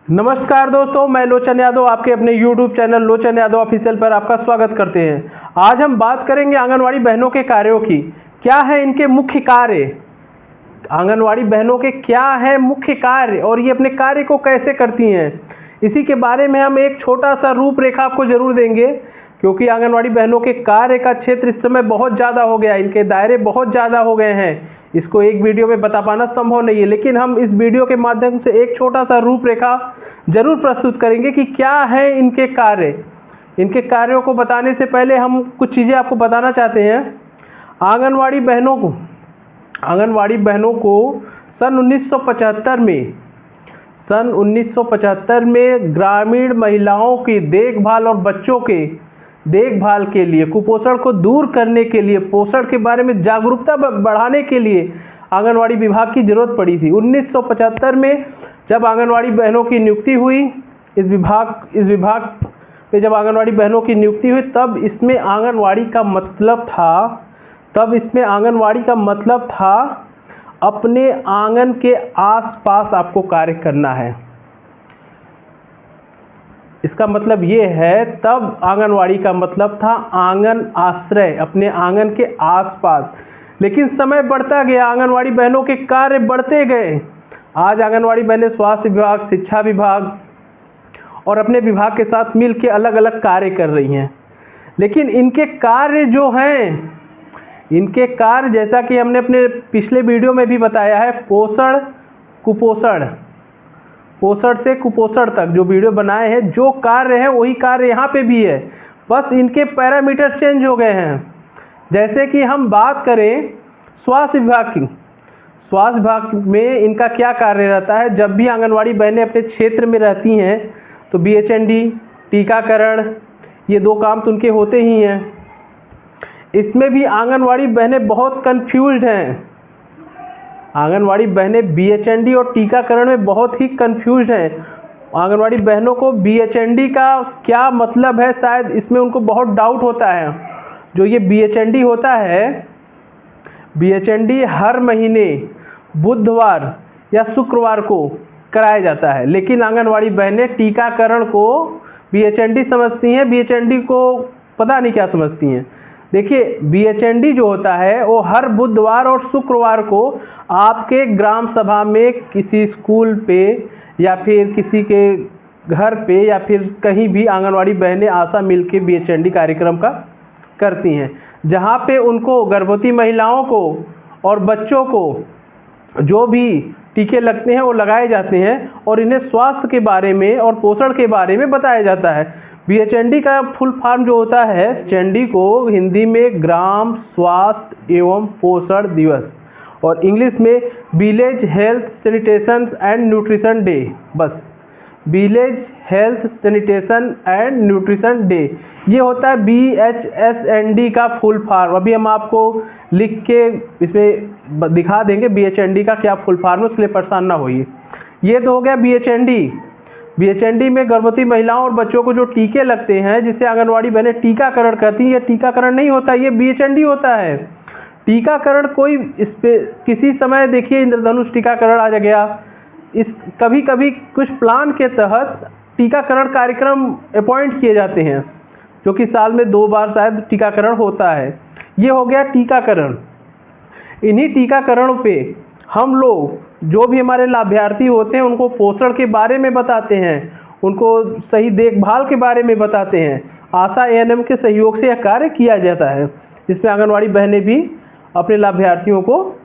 नमस्कार दोस्तों, मैं लोचन यादव आपके अपने YouTube चैनल लोचन यादव ऑफिशियल पर आपका स्वागत करते हैं। आज हम बात करेंगे आंगनवाड़ी बहनों के कार्यों की। क्या है इनके मुख्य कार्य, आंगनवाड़ी बहनों के क्या है मुख्य कार्य और ये अपने कार्य को कैसे करती हैं, इसी के बारे में हम एक छोटा सा रूपरेखा आपको ज़रूर देंगे। क्योंकि आंगनवाड़ी बहनों के कार्य का क्षेत्र इस समय बहुत ज़्यादा हो गया, इनके दायरे बहुत ज़्यादा हो गए हैं। इसको एक वीडियो में बता पाना संभव नहीं है, लेकिन हम इस वीडियो के माध्यम से एक छोटा सा रूपरेखा जरूर प्रस्तुत करेंगे कि क्या है इनके कार्य। इनके कार्यों को बताने से पहले हम कुछ चीज़ें आपको बताना चाहते हैं। आंगनवाड़ी बहनों को सन 1975 में ग्रामीण महिलाओं की देखभाल और बच्चों के देखभाल के लिए, कुपोषण को दूर करने के लिए, पोषण के बारे में जागरूकता बढ़ाने के लिए आंगनवाड़ी विभाग की ज़रूरत पड़ी थी। 1975 में जब आंगनवाड़ी बहनों की नियुक्ति हुई, इस विभाग में जब आंगनवाड़ी बहनों की नियुक्ति हुई, तब इसमें आंगनवाड़ी का मतलब था अपने आंगन के आसपास आपको कार्य करना है। इसका मतलब ये है, तब आंगनवाड़ी का मतलब था आंगन आश्रय, अपने आंगन के आसपास। लेकिन समय बढ़ता गया, आंगनवाड़ी बहनों के कार्य बढ़ते गए। आज आंगनवाड़ी बहनें स्वास्थ्य विभाग, शिक्षा विभाग और अपने विभाग के साथ मिल के अलग अलग कार्य कर रही हैं। लेकिन इनके कार्य जो हैं, इनके कार्य जैसा कि हमने अपने पिछले वीडियो में भी बताया है, पोषण से कुपोषण तक जो वीडियो बनाए हैं, जो कार्य हैं वही कार्य यहाँ पे भी है, बस इनके पैरामीटर चेंज हो गए हैं। जैसे कि हम बात करें स्वास्थ्य विभाग की, स्वास्थ्य विभाग में इनका क्या कार्य रहता है। जब भी आंगनवाड़ी बहनें अपने क्षेत्र में रहती हैं तो BHND, टीकाकरण, ये दो काम तो उनके होते ही हैं। इसमें भी आंगनवाड़ी बहनें बहुत कंफ्यूज्ड हैं। आंगनवाड़ी बहनें BHND और टीकाकरण में बहुत ही कंफ्यूज्ड हैं। आंगनवाड़ी बहनों को BHND का क्या मतलब है, शायद इसमें उनको बहुत डाउट होता है। जो ये BHND होता है, BHND हर महीने बुधवार या शुक्रवार को कराया जाता है। लेकिन आंगनवाड़ी बहनें टीकाकरण को BHND समझती हैं, BHND को पता नहीं क्या समझती हैं। देखिए, BHND जो होता है वो हर बुधवार और शुक्रवार को आपके ग्राम सभा में, किसी स्कूल पे या फिर किसी के घर पे या फिर कहीं भी आंगनवाड़ी बहनें आशा मिल के BHND कार्यक्रम का करती हैं, जहाँ पे उनको गर्भवती महिलाओं को और बच्चों को जो भी टीके लगते हैं वो लगाए जाते हैं और इन्हें स्वास्थ्य के बारे में और पोषण के बारे में बताया जाता है। BHND का फुल फॉर्म जो होता है, चंडी को हिंदी में ग्राम स्वास्थ्य एवं पोषण दिवस और इंग्लिश में village health sanitation and nutrition day, बस village health sanitation and nutrition day, ये होता है BHSND का फुल फॉर्म। अभी हम आपको लिख के इसमें दिखा देंगे BHND का क्या फुल फॉर्म है, उसके लिए परेशान ना होइए। ये तो हो गया BHND में गर्भवती महिलाओं और बच्चों को जो टीके लगते हैं, जिसे आंगनवाड़ी बहनें टीकाकरण कहती हैं, ये टीकाकरण नहीं होता, ये BHND होता है। टीकाकरण कोई इस पे किसी समय देखिए इंद्रधनुष टीकाकरण आ गया, इस कभी कभी कुछ प्लान के तहत टीकाकरण कार्यक्रम अपॉइंट किए जाते हैं, जो कि साल में 2 बार शायद टीकाकरण होता है। ये हो गया टीकाकरण। इन्हीं टीकाकरणों पे हम लोग, जो भी हमारे लाभार्थी होते हैं, उनको पोषण के बारे में बताते हैं, उनको सही देखभाल के बारे में बताते हैं। आशा ANM के सहयोग से यह कार्य किया जाता है, जिसमें आंगनवाड़ी बहनें भी अपने लाभार्थियों को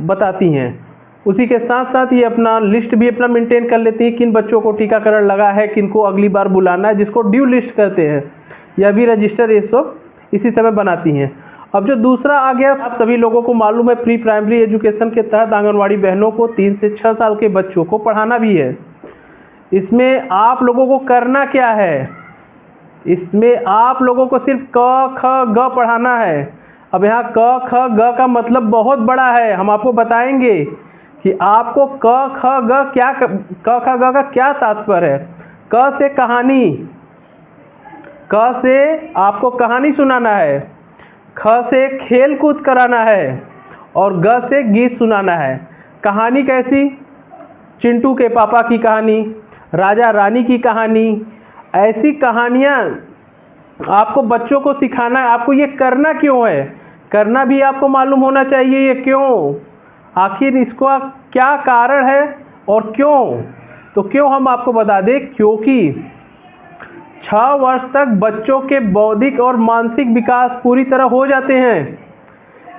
बताती हैं। उसी के साथ साथ ये अपना लिस्ट भी अपना मेंटेन कर लेती हैं, किन बच्चों को टीकाकरण लगा है, किन को अगली बार बुलाना है, जिसको ड्यू लिस्ट कहते हैं। यह भी रजिस्टर ये सब इसी समय बनाती हैं। अब जो दूसरा आ गया, आप सभी लोगों को मालूम है, प्री प्राइमरी एजुकेशन के तहत आंगनवाड़ी बहनों को 3 से 6 साल के बच्चों को पढ़ाना भी है। इसमें आप लोगों को करना क्या है, इसमें आप लोगों को सिर्फ क ख ग पढ़ाना है। अब यहाँ क ख ग का मतलब बहुत बड़ा है, हम आपको बताएंगे कि आपको क ख ग का क्या तात्पर्य है। क से कहानी, क से आपको कहानी सुनाना है, ख से खेल कूद कराना है और ग से गीत सुनाना है। कहानी कैसी? चिंटू के पापा की कहानी, राजा रानी की कहानी, ऐसी कहानियाँ आपको बच्चों को सिखाना है। आपको ये करना क्यों है, करना भी आपको मालूम होना चाहिए ये क्यों, आखिर इसका क्या कारण है और क्यों। तो क्यों हम आपको बता दें, क्योंकि 6 वर्ष तक बच्चों के बौद्धिक और मानसिक विकास पूरी तरह हो जाते हैं।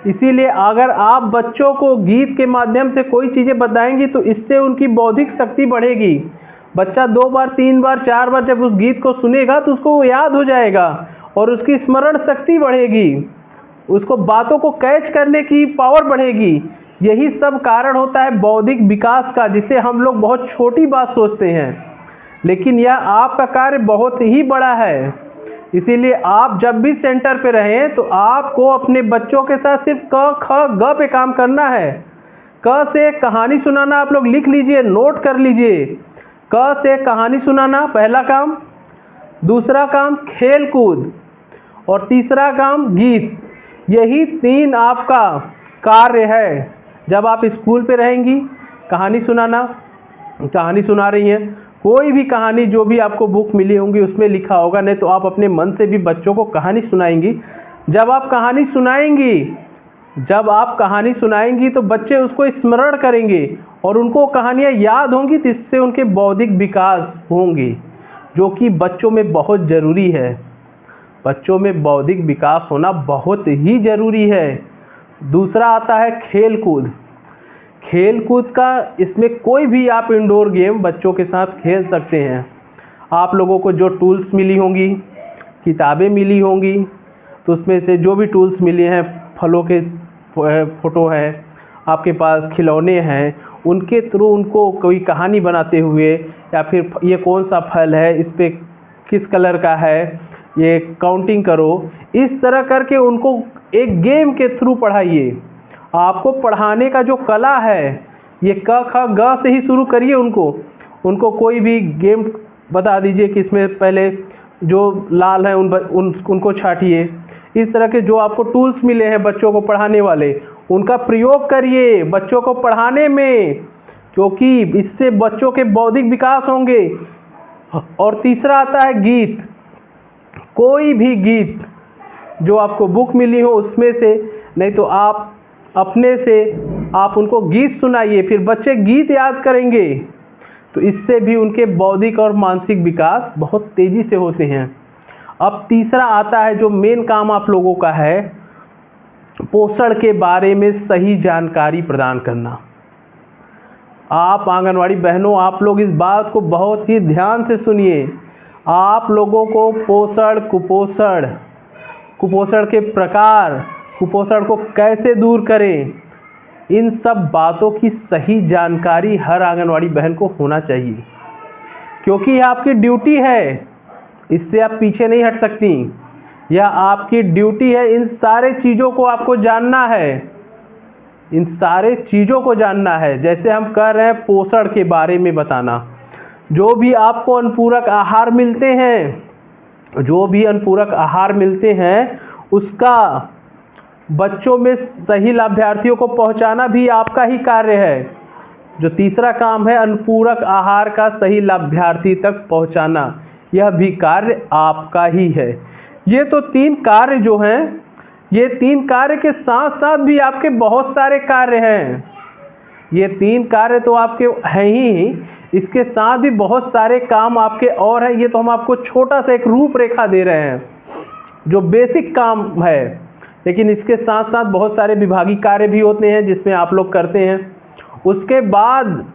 इसीलिए अगर आप बच्चों को गीत के माध्यम से कोई चीज़ें बताएंगी तो इससे उनकी बौद्धिक शक्ति बढ़ेगी। बच्चा 2 बार 3 बार 4 बार जब उस गीत को सुनेगा तो उसको याद हो जाएगा और उसकी स्मरण शक्ति बढ़ेगी, उसको बातों को कैच करने की पावर बढ़ेगी। यही सब कारण होता है बौद्धिक विकास का, जिसे हम लोग बहुत छोटी बात सोचते हैं, लेकिन यह आपका कार्य बहुत ही बड़ा है। इसीलिए आप जब भी सेंटर पे रहें तो आपको अपने बच्चों के साथ सिर्फ क ख ग पे काम करना है। क से कहानी सुनाना आप लोग लिख लीजिए, नोट कर लीजिए। क से कहानी सुनाना पहला काम, दूसरा काम खेल कूद और तीसरा काम गीत। यही 3 आपका कार्य है। जब आप स्कूल पे रहेंगी, कहानी सुनाना, कहानी सुना रही हैं, कोई भी कहानी जो भी आपको बुक मिली होंगी उसमें लिखा होगा, नहीं तो आप अपने मन से भी बच्चों को कहानी सुनाएंगी। जब आप कहानी सुनाएंगी तो बच्चे उसको स्मरण करेंगे और उनको कहानियाँ याद होंगी, तो इससे उनके बौद्धिक विकास होंगे, जो कि बच्चों में बहुत ज़रूरी है। बच्चों में बौद्धिक विकास होना बहुत ही ज़रूरी है। दूसरा आता है खेल कूद। खेल कूद का, इसमें कोई भी आप इंडोर गेम बच्चों के साथ खेल सकते हैं। आप लोगों को जो टूल्स मिली होंगी, किताबें मिली होंगी, तो उसमें से जो भी टूल्स मिले हैं, फलों के फ़ोटो है, आपके पास खिलौने हैं, उनके थ्रू उनको कोई कहानी बनाते हुए, या फिर ये कौन सा फल है, इस पे किस कलर का है, ये काउंटिंग करो, इस तरह करके उनको एक गेम के थ्रू पढ़ाइए। आपको पढ़ाने का जो कला है, ये क ख ग से ही शुरू करिए। उनको कोई भी गेम बता दीजिए कि इसमें पहले जो लाल है उनको छांटिए। इस तरह के जो आपको टूल्स मिले हैं बच्चों को पढ़ाने वाले, उनका प्रयोग करिए बच्चों को पढ़ाने में, क्योंकि इससे बच्चों के बौद्धिक विकास होंगे। और तीसरा आता है गीत। कोई भी गीत जो आपको बुक मिली हो उसमें से, नहीं तो आप अपने से आप उनको गीत सुनाइए, फिर बच्चे गीत याद करेंगे, तो इससे भी उनके बौद्धिक और मानसिक विकास बहुत तेज़ी से होते हैं। अब तीसरा आता है जो मेन काम आप लोगों का है, पोषण के बारे में सही जानकारी प्रदान करना। आप आंगनवाड़ी बहनों, आप लोग इस बात को बहुत ही ध्यान से सुनिए। आप लोगों को पोषण, कुपोषण के प्रकार, कुपोषण को कैसे दूर करें, इन सब बातों की सही जानकारी हर आंगनवाड़ी बहन को होना चाहिए, क्योंकि यह आपकी ड्यूटी है, इससे आप पीछे नहीं हट सकती। यह आपकी ड्यूटी है, इन सारे चीज़ों को आपको जानना है, इन सारे चीज़ों को जानना है। जैसे हम कर रहे हैं पोषण के बारे में बताना, जो भी आपको अनुपूरक आहार मिलते हैं, उसका बच्चों में सही लाभार्थियों को पहुंचाना भी आपका ही कार्य है। जो तीसरा काम है अनुपूरक आहार का सही लाभार्थी तक पहुंचाना, यह भी कार्य आपका ही है। ये तो 3 कार्य जो हैं, ये 3 कार्य के साथ साथ भी आपके बहुत सारे कार्य हैं। ये 3 कार्य तो आपके हैं ही, इसके साथ भी बहुत सारे काम आपके और हैं। ये तो हम आपको छोटा सा एक रूपरेखा दे रहे हैं जो बेसिक काम है, लेकिन इसके साथ साथ बहुत सारे विभागीय कार्य भी होते हैं जिसमें आप लोग करते हैं। उसके बाद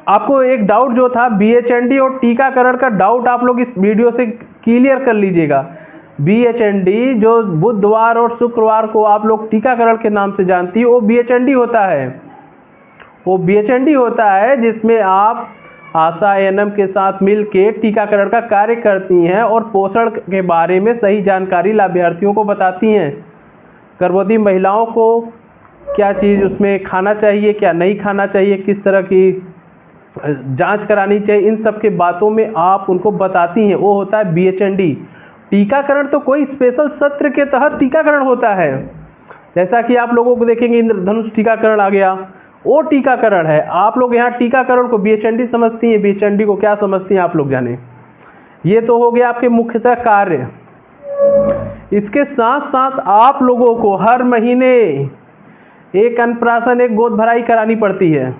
आपको एक डाउट जो था BHND और टीकाकरण का डाउट, आप लोग इस वीडियो से क्लियर कर लीजिएगा। BHND जो बुधवार और शुक्रवार को आप लोग टीकाकरण के नाम से जानती है, वो BHND होता है। वो BHND होता है जिसमें आप आशा ANM के साथ मिलके टीकाकरण का कार्य करती हैं और पोषण के बारे में सही जानकारी लाभार्थियों को बताती हैं। गर्भवती महिलाओं को क्या चीज़ उसमें खाना चाहिए, क्या नहीं खाना चाहिए, किस तरह की जांच करानी चाहिए, इन सब के बातों में आप उनको बताती हैं, वो होता है BHND। टीकाकरण तो कोई स्पेशल सत्र के तहत टीकाकरण होता है, जैसा कि आप लोगों को देखेंगे इंद्रधनुष टीकाकरण आ गया, वो टीकाकरण है। आप लोग यहाँ टीकाकरण को BHND समझती हैं, BHND को क्या समझती हैं आप लोग जाने। ये तो हो गया आपके मुख्यतः कार्य। इसके साथ साथ आप लोगों को हर महीने एक अन्नप्राशन, एक गोद भराई करानी पड़ती है।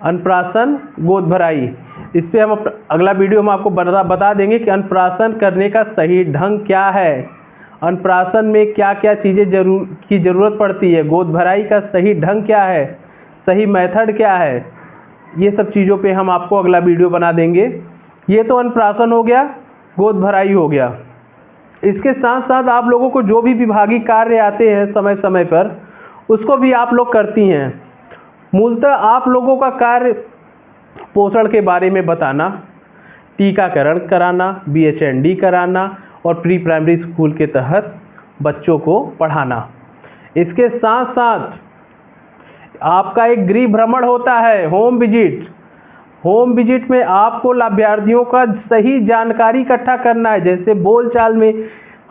अन्नप्राशन, गोद भराई, इस पे हम अगला वीडियो में आपको बता देंगे कि अन्नप्राशन करने का सही ढंग क्या है, अन्नप्राशन में क्या क्या चीज़ें की ज़रूरत पड़ती है, गोद भराई का सही ढंग क्या है, सही मेथड क्या है। ये सब चीज़ों पे हम आपको अगला वीडियो बना देंगे। ये तो अन्नप्राशन हो गया, गोद भराई हो गया। इसके साथ साथ आप लोगों को जो भी विभागीय कार्य आते हैं समय समय पर, उसको भी आप लोग करती हैं। मूलतः आप लोगों का कार्य पोषण के बारे में बताना, टीकाकरण कराना, BHND कराना और प्री प्राइमरी स्कूल के तहत बच्चों को पढ़ाना। इसके साथ साथ आपका एक गृह भ्रमण होता है, होम विजिट। होम विजिट में आपको लाभार्थियों का सही जानकारी इकट्ठा करना है। जैसे बोलचाल में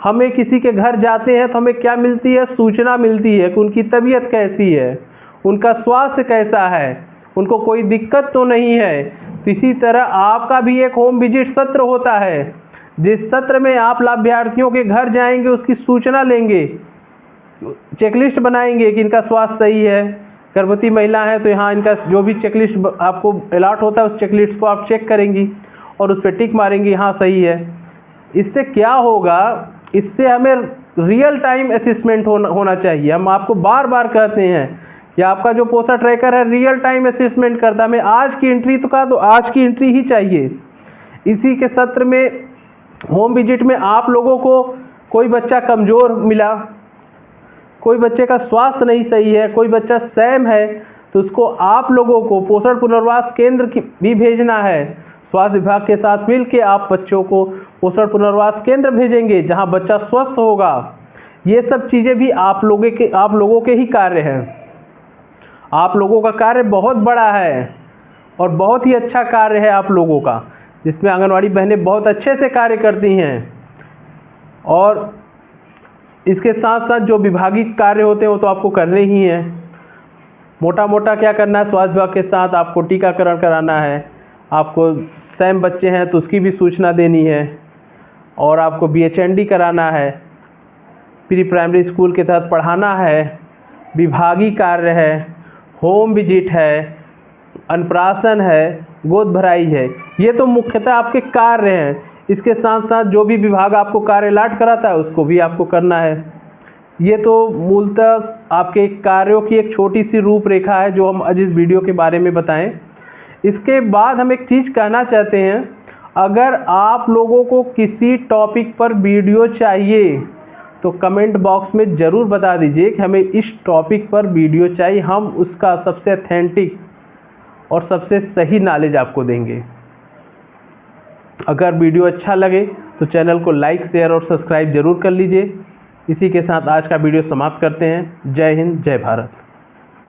हमें किसी के घर जाते हैं तो हमें क्या मिलती है, सूचना मिलती है कि उनकी तबीयत कैसी है, उनका स्वास्थ्य कैसा है, उनको कोई दिक्कत तो नहीं है। तो इसी तरह आपका भी एक होम विजिट सत्र होता है, जिस सत्र में आप लाभार्थियों के घर जाएंगे, उसकी सूचना लेंगे, चेकलिस्ट बनाएंगे कि इनका स्वास्थ्य सही है। गर्भवती महिला है तो यहाँ इनका जो भी चेकलिस्ट आपको अलॉट होता है, उस चेकलिस्ट को आप चेक करेंगी और उस पर टिक मारेंगी, हाँ सही है। इससे क्या होगा, इससे हमें रियल टाइम असेसमेंट होना चाहिए। हम आपको बार बार कहते हैं कि आपका जो पोषण ट्रैकर है रियल टाइम असेसमेंट करता है। हमें आज की एंट्री तो आज की एंट्री ही चाहिए। इसी के सत्र में, होम विजिट में आप लोगों को कोई बच्चा कमज़ोर मिला, कोई बच्चे का स्वास्थ्य नहीं सही है, कोई बच्चा सैम है, तो उसको आप लोगों को पोषण पुनर्वास केंद्र भी भेजना है। स्वास्थ्य विभाग के साथ मिल के आप बच्चों को पोषण पुनर्वास केंद्र भेजेंगे जहां बच्चा स्वस्थ होगा। ये सब चीज़ें भी आप लोगों के ही कार्य हैं। आप लोगों का कार्य बहुत बड़ा है और बहुत ही अच्छा कार्य है आप लोगों का, जिसमें आंगनवाड़ी बहनें बहुत अच्छे से कार्य करती हैं। और इसके साथ साथ जो विभागीय कार्य होते हैं वो तो आपको करने ही हैं। मोटा मोटा क्या करना है, स्वास्थ्य विभाग के साथ आपको टीकाकरण कराना है, आपको सैम बच्चे हैं तो उसकी भी सूचना देनी है, और आपको BHND कराना है, प्री प्राइमरी स्कूल के तहत पढ़ाना है, विभागीय कार्य है, होम विजिट है, अन्नप्राशन है, गोद भराई है। ये तो मुख्यतः आपके कार्य हैं। इसके साथ साथ जो भी विभाग आपको कार्य अलॉट कराता है उसको भी आपको करना है। ये तो मूलतः आपके कार्यों की एक छोटी सी रूपरेखा है जो हम आज इस वीडियो के बारे में बताएं। इसके बाद हम एक चीज़ कहना चाहते हैं, अगर आप लोगों को किसी टॉपिक पर वीडियो चाहिए तो कमेंट बॉक्स में ज़रूर बता दीजिए कि हमें इस टॉपिक पर वीडियो चाहिए। हम उसका सबसे ऑथेंटिक और सबसे सही नॉलेज आपको देंगे। अगर वीडियो अच्छा लगे तो चैनल को लाइक, शेयर और सब्सक्राइब ज़रूर कर लीजिए। इसी के साथ आज का वीडियो समाप्त करते हैं। जय हिंद, जय भारत।